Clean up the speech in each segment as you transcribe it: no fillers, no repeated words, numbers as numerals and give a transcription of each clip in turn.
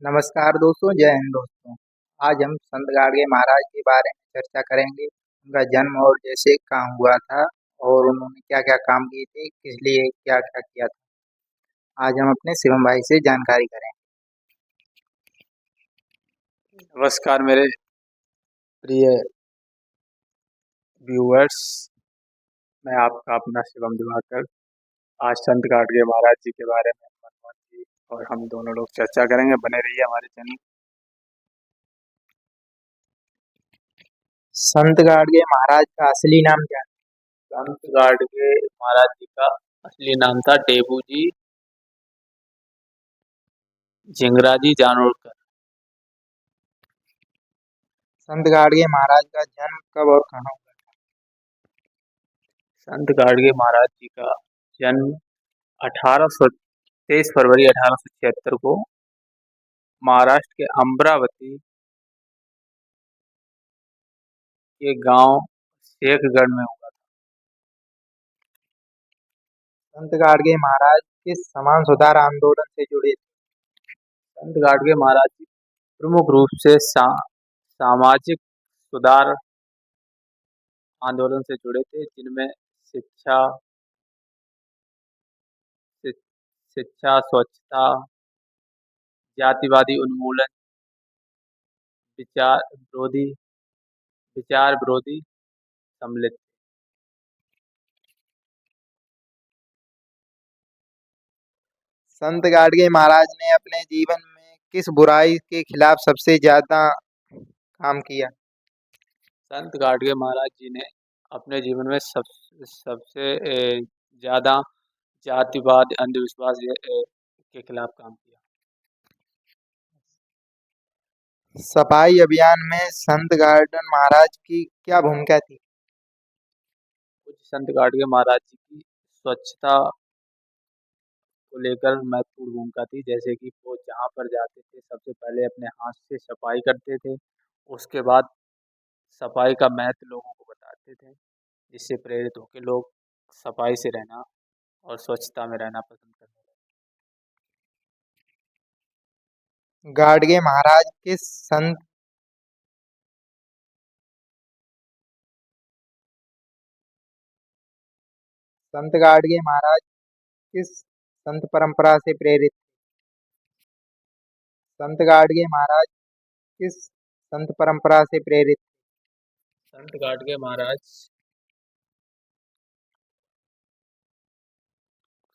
नमस्कार दोस्तों, जय हिंद दोस्तों। आज हम संत गाडगे महाराज के बारे में चर्चा करेंगे। उनका जन्म और जैसे कहाँ हुआ था और उन्होंने क्या-क्या काम किए थे, किस लिए क्या-क्या किया था। आज हम अपने शिवम भाई से जानकारी करें। नमस्कार मेरे प्रिय व्यूअर्स। मैं आपका अपना शिवम दिवाकर आज संत गाडगे महाराज जी के बारे में मनमोहन जी और हम दोनों लोग चर्चा करेंगे। बने रहिए हमारे चैनल। संत गाडगे महाराज का असली नाम क्या है? संत गाडगे महाराज जी का असली नाम था टेबू जी झिंगराजी जानोरकर। संत गाडगे महाराज का जन्म कब और कहाँ हुआ? संत गाडगे महाराज जी का जन्म 23 फरवरी 1876 को महाराष्ट्र के अमरावती के गांव शेखगढ़ में हुआ। संत गाडगे महाराज किस समाज सुधार आंदोलन से जुड़े थे? संत गाडगे महाराज जी प्रमुख रूप से सामाजिक सुधार आंदोलन से जुड़े थे, जिनमें शिक्षा शि- शिक्षा, स्वच्छता, जातिवादी उन्मूलन, विचार विरोधी विचार विरोधी सम्मिलित। संत गाडगे महाराज ने अपने जीवन में किस बुराई के खिलाफ सबसे ज्यादा काम किया? संत गाडगे महाराज जी ने अपने जीवन में सबसे ज्यादा जातिवाद, अंधविश्वास के खिलाफ काम किया। सफाई अभियान में संत गार्डन महाराज की क्या भूमिका थी? कुछ संत गाडगे महाराज जी की स्वच्छता को लेकर महत्वपूर्ण भूमिका थी, जैसे कि वो जहाँ पर जाते थे सबसे पहले अपने हाथ से सफाई करते थे। उसके बाद सफाई का महत्व लोगों को बताते थे, जिससे प्रेरित होकर लोग सफाई से रहना और स्वच्छता में रहना पसंद करने लगे। गाडगे महाराज किस संत संत गाडगे महाराज किस संत परंपरा से प्रेरित? संत गाडगे महाराज किस संत परंपरा से प्रेरित? संत गाडगे महाराज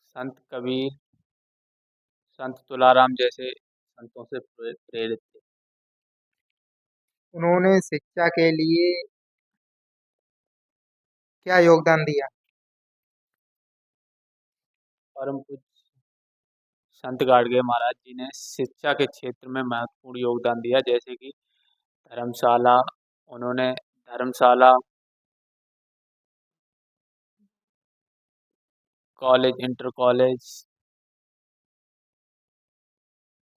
संत कबीर, संत तुलाराम जैसे संतों से प्रेरित थे। उन्होंने शिक्षा के लिए क्या योगदान दिया? परम पूज्य संत गाडगे महाराज जी ने शिक्षा के क्षेत्र में महत्वपूर्ण योगदान दिया, जैसे कि धर्मशाला उन्होंने धर्मशाला, कॉलेज, इंटर कॉलेज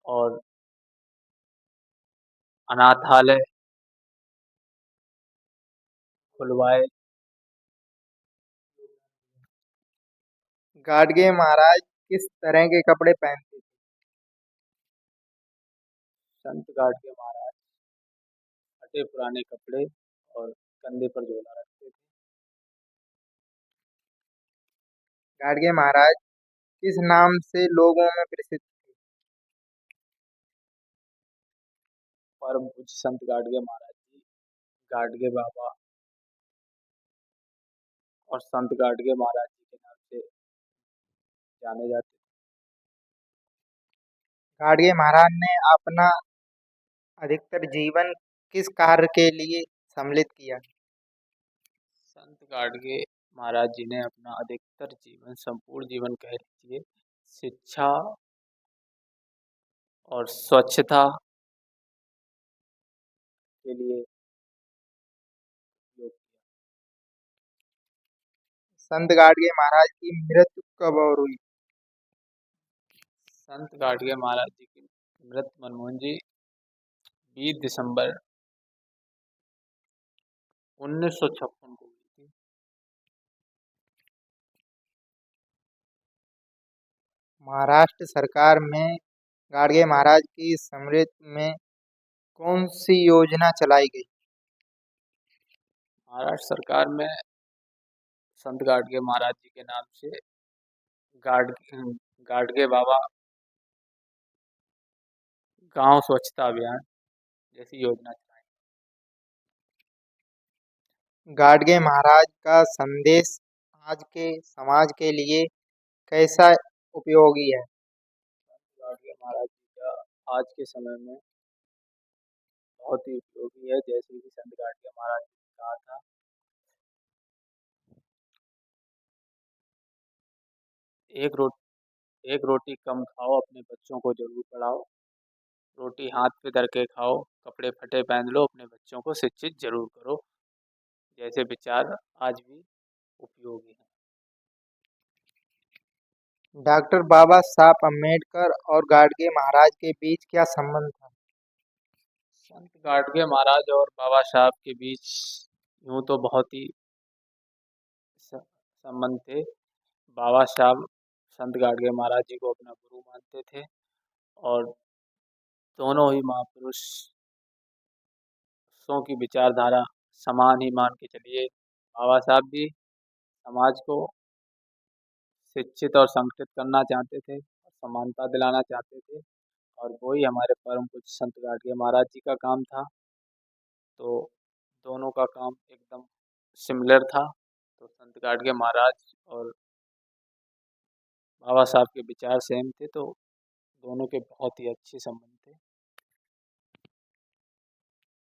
और अनाथालय खुलवाए। गाडगे महाराज किस तरह के कपड़े पहनते थे? संत गाडगे महाराज फटे पुराने कपड़े और कंधे पर झोला रखते थे। गाडगे महाराज किस नाम से लोगों में प्रसिद्ध थे? परम पूज्य संत गाडगे महाराज जी गाडगे बाबा और संत गाडगे महाराज जी के नाम से जाने जाते थे। गाडगे महाराज ने अपना अधिकतर जीवन किस कार्य के लिए सम्मिलित किया? संत गाडगे महाराज जी ने अपना अधिकतर जीवन, संपूर्ण जीवन कह लीजिए, शिक्षा और स्वच्छता के लिए उपयोग किया। संत गाडगे महाराज की मृत्यु कब और हुई? संत गाडगे महाराज जी की मृत्यु मनमोहन जी 20 दिसंबर 1956 को हुई थी। महाराष्ट्र सरकार में गाडगे महाराज की स्मृति में कौन सी योजना चलाई गई? महाराष्ट्र सरकार में संत गाडगे महाराज जी के नाम से गाड गाडगे बाबा गांव स्वच्छता अभियान जैसी योजना चलाई। गाडगे महाराज का संदेश आज के समाज के लिए कैसा उपयोगी है? गाडगे महाराज जी का आज के समय में बहुत ही उपयोगी है। जैसे कि संत गाडगे महाराज जी ने कहा था, एक रो एक रोटी कम खाओ, अपने बच्चों को जरूर पढ़ाओ। रोटी हाथ पे धर के खाओ, कपड़े फटे पहन लो, अपने बच्चों को शिक्षित जरूर करो। जैसे विचार आज भी उपयोगी हैं। डॉक्टर बाबा साहब अम्बेडकर और गाडगे महाराज के बीच क्या संबंध था? संत गाडगे महाराज और बाबा साहब के बीच यूं तो बहुत ही संबंध थे। बाबा साहब संत गाडगे महाराज जी को अपना गुरु मानते थे और दोनों ही महापुरुषों की विचारधारा समान ही मान के चलिए। बाबा साहब भी समाज को शिक्षित और संगठित करना चाहते थे और समानता दिलाना चाहते थे, और वही हमारे परम पूज्य संत गाडगे महाराज जी का काम था। तो दोनों का काम एकदम सिमिलर था। तो संत गाडगे महाराज और बाबा साहब के विचार सेम थे, तो दोनों के बहुत ही अच्छे संबंध थे।